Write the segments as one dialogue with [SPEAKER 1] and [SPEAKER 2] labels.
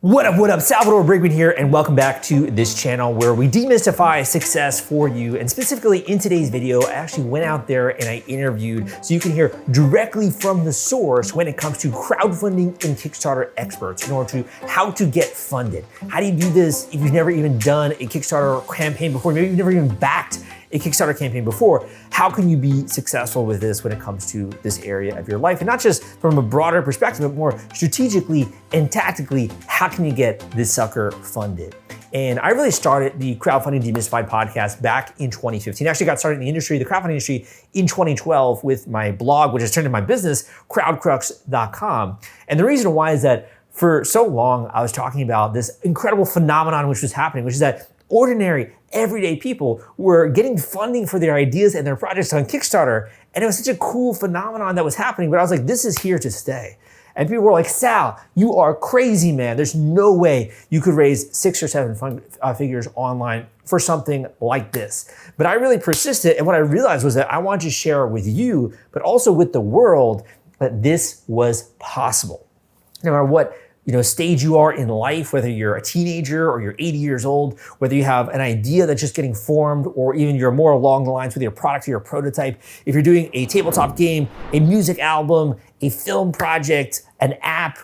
[SPEAKER 1] What up, Salvador Briggman here, and welcome back to this channel where we demystify success for you. And specifically in today's video, I actually went out there and I interviewed so you can hear directly from the source when it comes to crowdfunding and Kickstarter experts in order to how to get funded. How do you do this if you've never even done a Kickstarter campaign before? Maybe you've never even backed a Kickstarter campaign before. How can you be successful with this when it comes to this area of your life? And not just from a broader perspective, but more strategically and tactically, how can you get this sucker funded? And I really started the Crowdfunding Demystified podcast back in 2015. I actually got started in the industry, the crowdfunding industry, in 2012 with my blog, which has turned into my business, crowdcrux.com. And the reason why is that for so long, I was talking about this incredible phenomenon which was happening, which is that ordinary, everyday people were getting funding for their ideas and their projects on Kickstarter. And it was such a cool phenomenon that was happening, but I was like, this is here to stay. And people were like, Sal, you are crazy, man. There's no way you could raise 6 or 7 figures online for something like this. But I really persisted, and what I realized was that I wanted to share with you, but also with the world, that this was possible. No matter what stage you are in life, whether you're a teenager or you're 80 years old, whether you have an idea that's just getting formed, or even you're more along the lines with your product or your prototype, if you're doing a tabletop game, a music album, a film project, an app,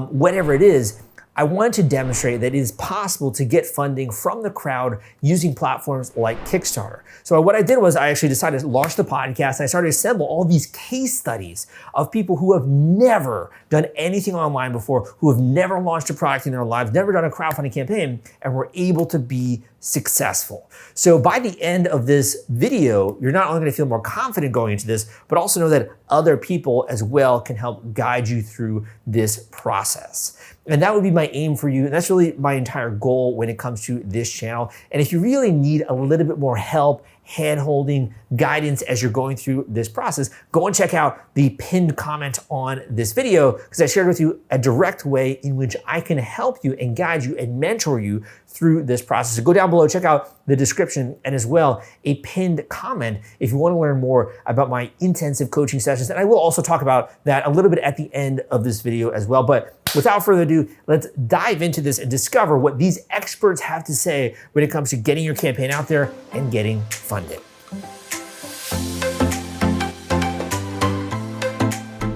[SPEAKER 1] whatever it is, I wanted to demonstrate that it is possible to get funding from the crowd using platforms like Kickstarter. So what I did was I actually decided to launch the podcast, and I started to assemble all these case studies of people who have never done anything online before, who have never launched a product in their lives, never done a crowdfunding campaign, and were able to be successful. So by the end of this video, you're not only going to feel more confident going into this, but also know that other people as well can help guide you through this process. And that would be my aim for you. And that's really my entire goal when it comes to this channel. And if you really need a little bit more help, hand-holding, guidance as you're going through this process, go and check out the pinned comment on this video, because I shared with you a direct way in which I can help you and guide you and mentor you through this process. So go down below, check out the description, and as well a pinned comment if you want to learn more about my intensive coaching sessions. And I will also talk about that a little bit at the end of this video as well. But without further ado, let's dive into this and discover what these experts have to say when it comes to getting your campaign out there and getting funded.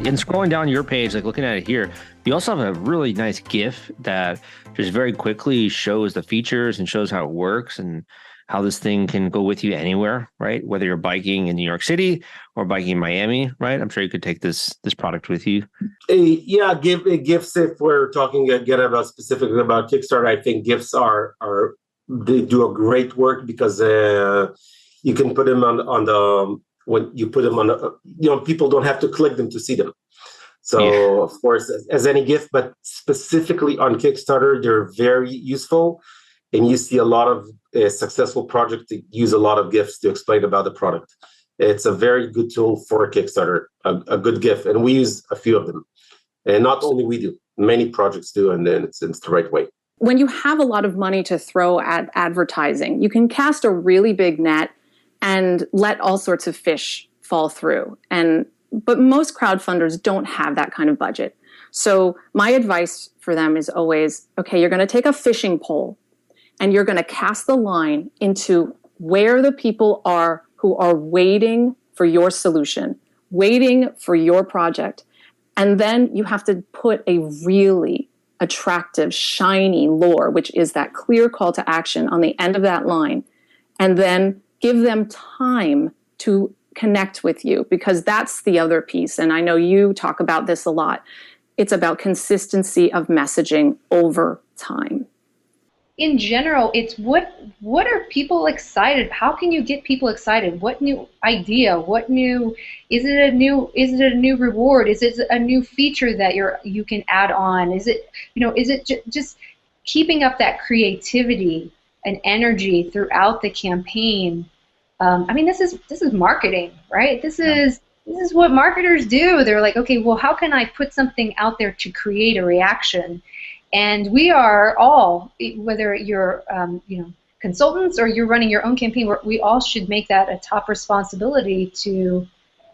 [SPEAKER 2] And scrolling down your page, like looking at it here, you also have a really nice GIF that just very quickly shows the features and shows how it works and how this thing can go with you anywhere, right? Whether you're biking in New York City or biking in Miami, right? I'm sure you could take this product with you.
[SPEAKER 3] Yeah, GIFs, if we're talking again about specifically about Kickstarter, I think GIFs they do a great work because you can put them on the, when you put them on, people don't have to click them to see them. So yeah. Of course, as any GIF, but specifically on Kickstarter, they're very useful. And you see a lot of successful projects that use a lot of GIFs to explain about the product. It's a very good tool for Kickstarter, a good GIF. And we use a few of them. And not only we do, many projects do, and then it's the right way.
[SPEAKER 4] When you have a lot of money to throw at advertising, you can cast a really big net and let all sorts of fish fall through. But most crowdfunders don't have that kind of budget. So my advice for them is always, okay, you're going to take a fishing pole and you're going to cast the line into where the people are who are waiting for your solution, waiting for your project. And then you have to put a really attractive, shiny lure, which is that clear call to action on the end of that line. And then give them time to connect with you, because that's the other piece. And I know you talk about this a lot. It's about consistency of messaging over time.
[SPEAKER 5] In general, it's what are people excited? How can you get people excited? What new idea? What new is it a new reward? Is it a new feature that you can add on? Is it just keeping up that creativity and energy throughout the campaign? This is marketing, right? This is what marketers do. They're like, okay, well, how can I put something out there to create a reaction? And we are all, whether you're consultants or you're running your own campaign, we all should make that a top responsibility to,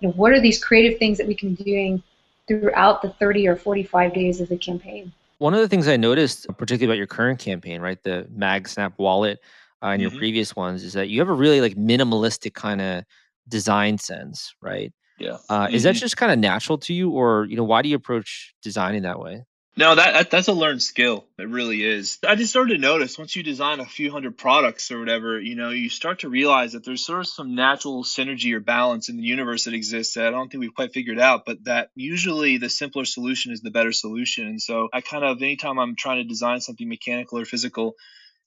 [SPEAKER 5] what are these creative things that we can be doing throughout the 30 or 45 days of the campaign.
[SPEAKER 2] One of the things I noticed, particularly about your current campaign, right, the MagSnap wallet and your previous ones, is that you have a really like minimalistic kind of design sense, right?
[SPEAKER 6] Yeah.
[SPEAKER 2] Is that just kind of natural to you, or why do you approach designing that way?
[SPEAKER 6] No, that's a learned skill. It really is. I just started to notice once you design a few hundred products or whatever, you start to realize that there's sort of some natural synergy or balance in the universe that exists that I don't think we've quite figured out, but that usually the simpler solution is the better solution. And so I kind of, anytime I'm trying to design something mechanical or physical,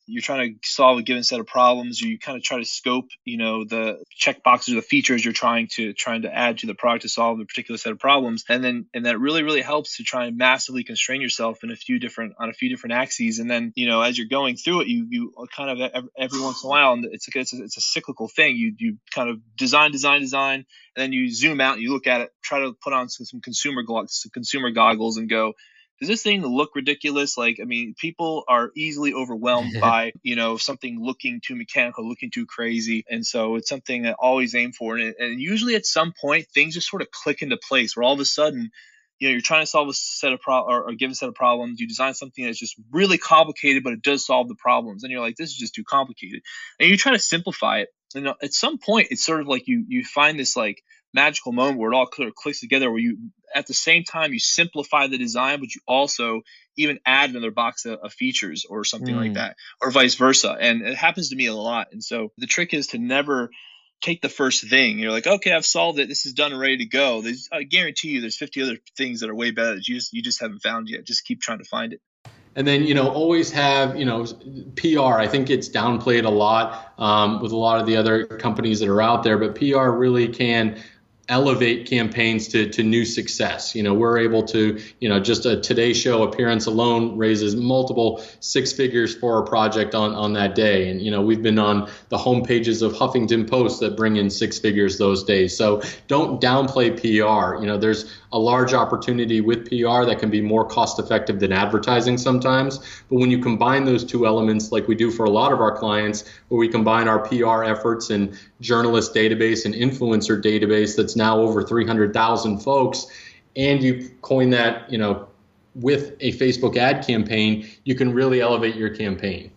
[SPEAKER 6] you're trying to solve a given set of problems, or you kind of try to scope, the checkboxes or the features you're trying to add to the product to solve a particular set of problems. And that really, really helps to try and massively constrain yourself on a few different axes. And then, as you're going through it, you kind of every once in a while, and it's a cyclical thing. You kind of design, and then you zoom out and you look at it, try to put on some consumer goggles and go, does this thing look ridiculous? People are easily overwhelmed by, something looking too mechanical, looking too crazy. And so it's something I always aim for. And usually at some point, things just sort of click into place where all of a sudden, you're trying to solve a set of or a given set of problems. You design something that's just really complicated, but it does solve the problems. And you're like, this is just too complicated. And you try to simplify it. And at some point, it's sort of like you find this like magical moment where it all clicks together, where you, at the same time, you simplify the design, but you also even add another box of features or something like that, or vice versa. And it happens to me a lot. And so the trick is to never take the first thing. You're like, okay, I've solved it. This is done and ready to go. I guarantee you there's 50 other things that are way better that you just haven't found yet. Just keep trying to find it.
[SPEAKER 7] And then, always have, PR. I think it's downplayed a lot with a lot of the other companies that are out there, but PR really can elevate campaigns to new success. We're able to, just a Today Show appearance alone raises multiple six figures for a project on that day. And, we've been on the home pages of Huffington Post that bring in six figures those days. So don't downplay PR. There's a large opportunity with PR that can be more cost effective than advertising sometimes. But when you combine those two elements, like we do for a lot of our clients, where we combine our PR efforts and journalist database and influencer database that's now over 300,000 folks, and you coin that, with a Facebook ad campaign, you can really elevate your campaign.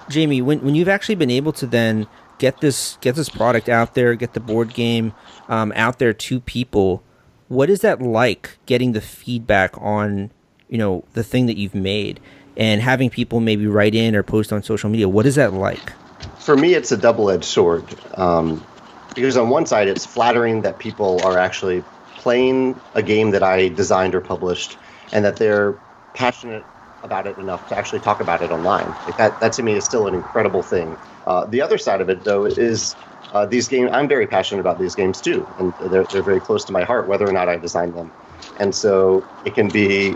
[SPEAKER 1] Jamie, when you've actually been able to then get this product out there, get the board game out there to people, what is that like, getting the feedback on, the thing that you've made, and having people maybe write in or post on social media? What is that like?
[SPEAKER 8] For me, it's a double-edged sword. Because on one side, it's flattering that people are actually playing a game that I designed or published, and that they're passionate about it enough to actually talk about it online. That to me is still an incredible thing. The other side of it, though, is these games. I'm very passionate about these games too, and they're very close to my heart, whether or not I designed them. And so it can be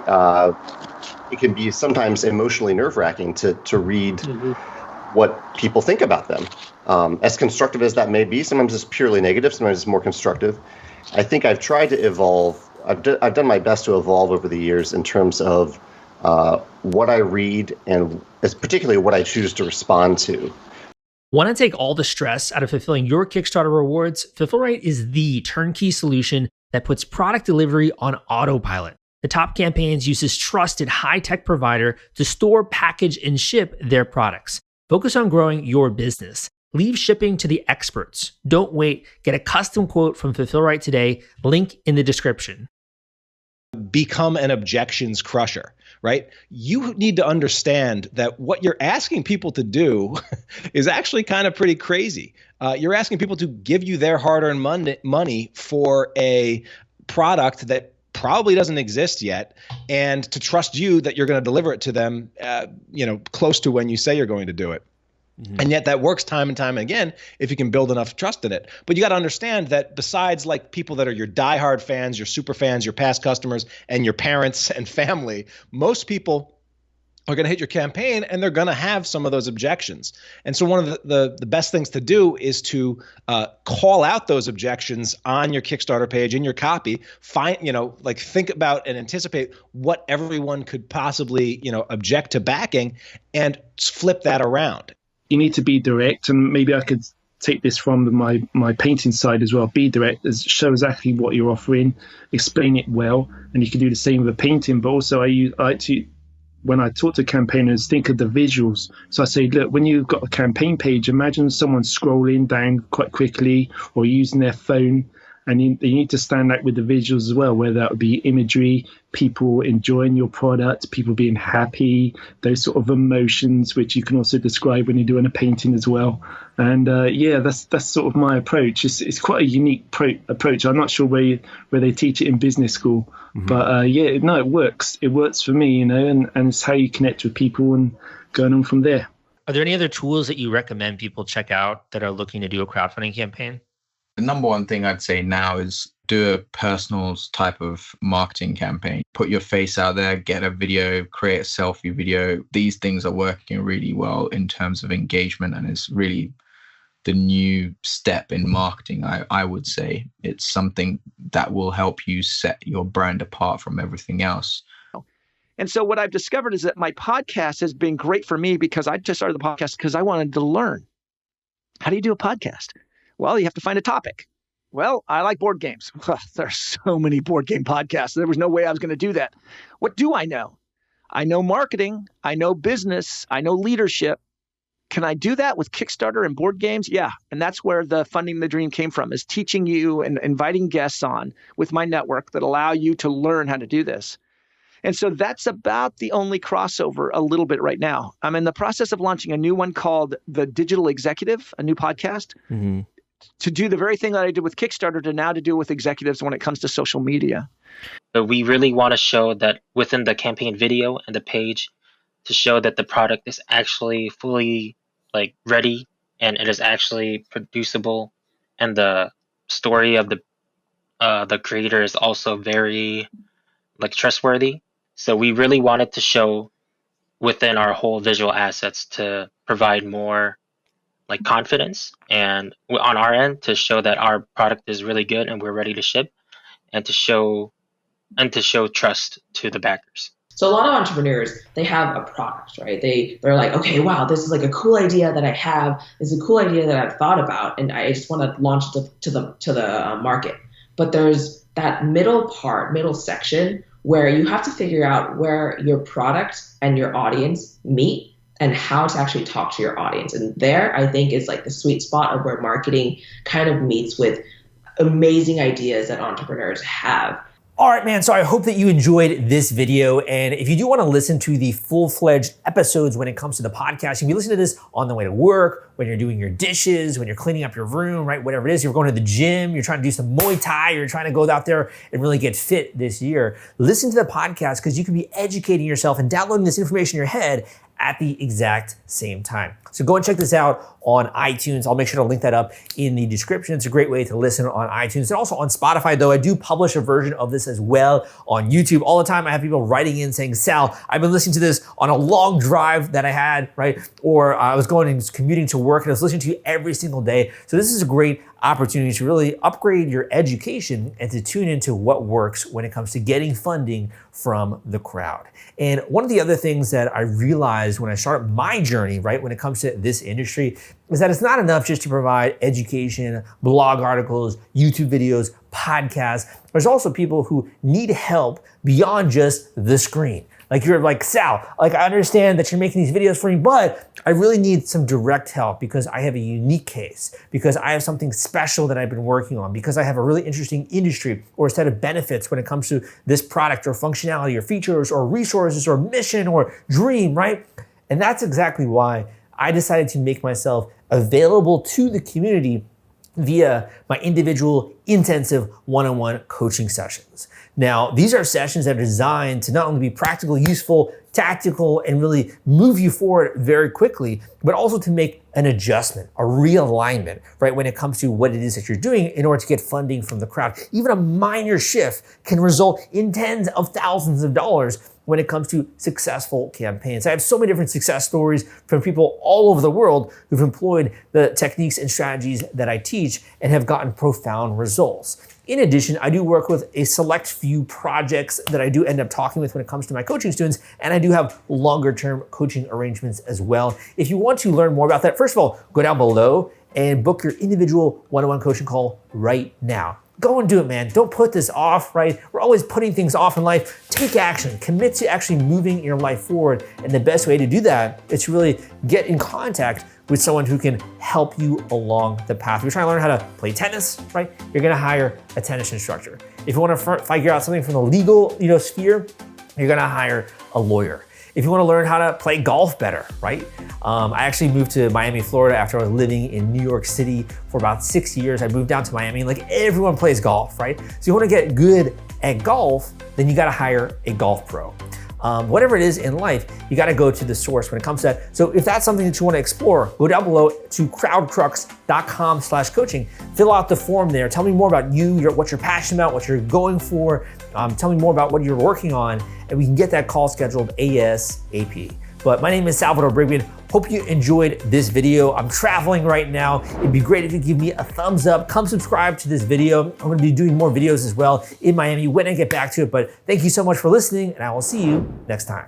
[SPEAKER 8] sometimes emotionally nerve-wracking to read what people think about them. As constructive as that may be, sometimes it's purely negative, sometimes it's more constructive. I think I've tried to evolve. I've done my best to evolve over the years in terms of what I read, and particularly what I choose to respond to.
[SPEAKER 1] Want to take all the stress out of fulfilling your Kickstarter rewards? Fulfillrite is the turnkey solution that puts product delivery on autopilot. The Top Campaigns uses trusted high-tech provider to store, package, and ship their products. Focus on growing your business. Leave shipping to the experts. Don't wait. Get a custom quote from Fulfillrite today. Link in the description.
[SPEAKER 9] Become an objections crusher, right? You need to understand that what you're asking people to do is actually kind of pretty crazy. You're asking people to give you their hard-earned money for a product that probably doesn't exist yet, and to trust you that you're going to deliver it to them, close to when you say you're going to do it. And yet that works time and time again if you can build enough trust in it. But you got to understand that besides like people that are your diehard fans, your super fans, your past customers, and your parents and family, most people are going to hit your campaign and they're going to have some of those objections. And so one of the best things to do is to call out those objections on your Kickstarter page, in your copy. Think about and anticipate what everyone could possibly, object to backing, and flip that around.
[SPEAKER 10] You need to be direct, and maybe I could take this from my painting side as well. Be direct, show exactly what you're offering, explain it well, and you can do the same with a painting. But also, I like to when I talk to campaigners, think of the visuals. So I say, look, when you've got a campaign page, imagine someone scrolling down quite quickly or using their phone. And you need to stand out with the visuals as well, whether that would be imagery, people enjoying your product, people being happy, those sort of emotions, which you can also describe when you're doing a painting as well. And that's sort of my approach. It's quite a unique approach. I'm not sure where they teach it in business school, but it works. It works for me, and it's how you connect with people and going on from there.
[SPEAKER 1] Are there any other tools that you recommend people check out that are looking to do a crowdfunding campaign?
[SPEAKER 11] The number one thing I'd say now is do a personal type of marketing campaign. Put your face out there, get a video, create a selfie video. These things are working really well in terms of engagement, and it's really the new step in marketing. I would say it's something that will help you set your brand apart from everything else.
[SPEAKER 12] And so what I've discovered is that my podcast has been great for me because I just started the podcast because I wanted to learn. How do you do a podcast? Well, you have to find a topic. Well, I like board games. There's so many board game podcasts. There was no way I was going to do that. What do I know? I know marketing. I know business. I know leadership. Can I do that with Kickstarter and board games? Yeah. And that's where the Funding the Dream came from, is teaching you and inviting guests on with my network that allow you to learn how to do this. And so that's about the only crossover a little bit right now. I'm in the process of launching a new one called The Digital Executive, a new podcast. To do the very thing that I did with Kickstarter to now to do with executives when it comes to social media.
[SPEAKER 13] But we really want to show that within the campaign video and the page, to show that the product is actually fully ready and it is actually producible, and the story of the creator is also very trustworthy. So we really wanted to show within our whole visual assets to provide more confidence, and on our end to show that our product is really good and we're ready to ship, and to show trust to the backers.
[SPEAKER 14] So a lot of entrepreneurs, they have a product, right? They're like, okay, wow, this is a cool idea that I have. This is a cool idea that I've thought about, and I just want to launch it to the market. But there's that middle section where you have to figure out where your product and your audience meet, and how to actually talk to your audience. And there, I think, is the sweet spot of where marketing kind of meets with amazing ideas that entrepreneurs have.
[SPEAKER 1] All right, man, so I hope that you enjoyed this video. And if you do want to listen to the full-fledged episodes when it comes to the podcast, you can listen to this on the way to work, when you're doing your dishes, when you're cleaning up your room, right? Whatever it is, you're going to the gym, you're trying to do some Muay Thai, you're trying to go out there and really get fit this year. Listen to the podcast, because you can be educating yourself and downloading this information in your head at the exact same time. So go and check this out on iTunes. I'll make sure to link that up in the description. It's a great way to listen on iTunes and also on Spotify, though I do publish a version of this as well on YouTube. All the time I have people writing in saying, Sal, I've been listening to this on a long drive that I had, right? Or I was going and commuting to work and I was listening to you every single day. So this is a great opportunity to really upgrade your education and to tune into what works when it comes to getting funding from the crowd. And one of the other things that I realized when I started my journey, right, when it comes to this industry, is that it's not enough just to provide education, blog articles, YouTube videos, podcasts. There's also people who need help beyond just the screen. You're like, Sal, I understand that you're making these videos for me, but I really need some direct help because I have a unique case, because I have something special that I've been working on, because I have a really interesting industry or a set of benefits when it comes to this product or functionality or features or resources or mission or dream, right? And that's exactly why I decided to make myself available to the community via my individual intensive one-on-one coaching sessions. Now, these are sessions that are designed to not only be practical, useful, tactical, and really move you forward very quickly, but also to make an adjustment, a realignment, right, when it comes to what it is that you're doing in order to get funding from the crowd. Even a minor shift can result in tens of thousands of dollars when it comes to successful campaigns. I have so many different success stories from people all over the world who've employed the techniques and strategies that I teach and have gotten profound results. In addition, I do work with a select few projects that I do end up talking with when it comes to my coaching students, and I do have longer term coaching arrangements as well. If you want to learn more about that, first of all, go down below and book your individual one-on-one coaching call right now. go and do it, man. Don't put this off, right? We're always putting things off in life. Take action, commit to actually moving your life forward. And the best way to do that is to really get in contact with someone who can help you along the path. If you're trying to learn how to play tennis, right? You're gonna hire a tennis instructor. If you wanna figure out something from the legal sphere, you're gonna hire a lawyer. If you wanna learn how to play golf better, right? I actually moved to Miami, Florida after I was living in New York City for about 6 years. I moved down to Miami, like everyone plays golf, right? So you wanna get good at golf, then you gotta hire a golf pro. Whatever it is in life, you gotta go to the source when it comes to that. So if that's something that you wanna explore, go down below to crowdcrux.com/coaching, fill out the form there. Tell me more about you, what you're passionate about, what you're going for. Tell me more about what you're working on, and we can get that call scheduled ASAP. But my name is Salvador Briggman. Hope you enjoyed this video. I'm traveling right now. It'd be great if you give me a thumbs up. Come subscribe to this video. I'm gonna be doing more videos as well in Miami when I get back to it. But thank you so much for listening, and I will see you next time.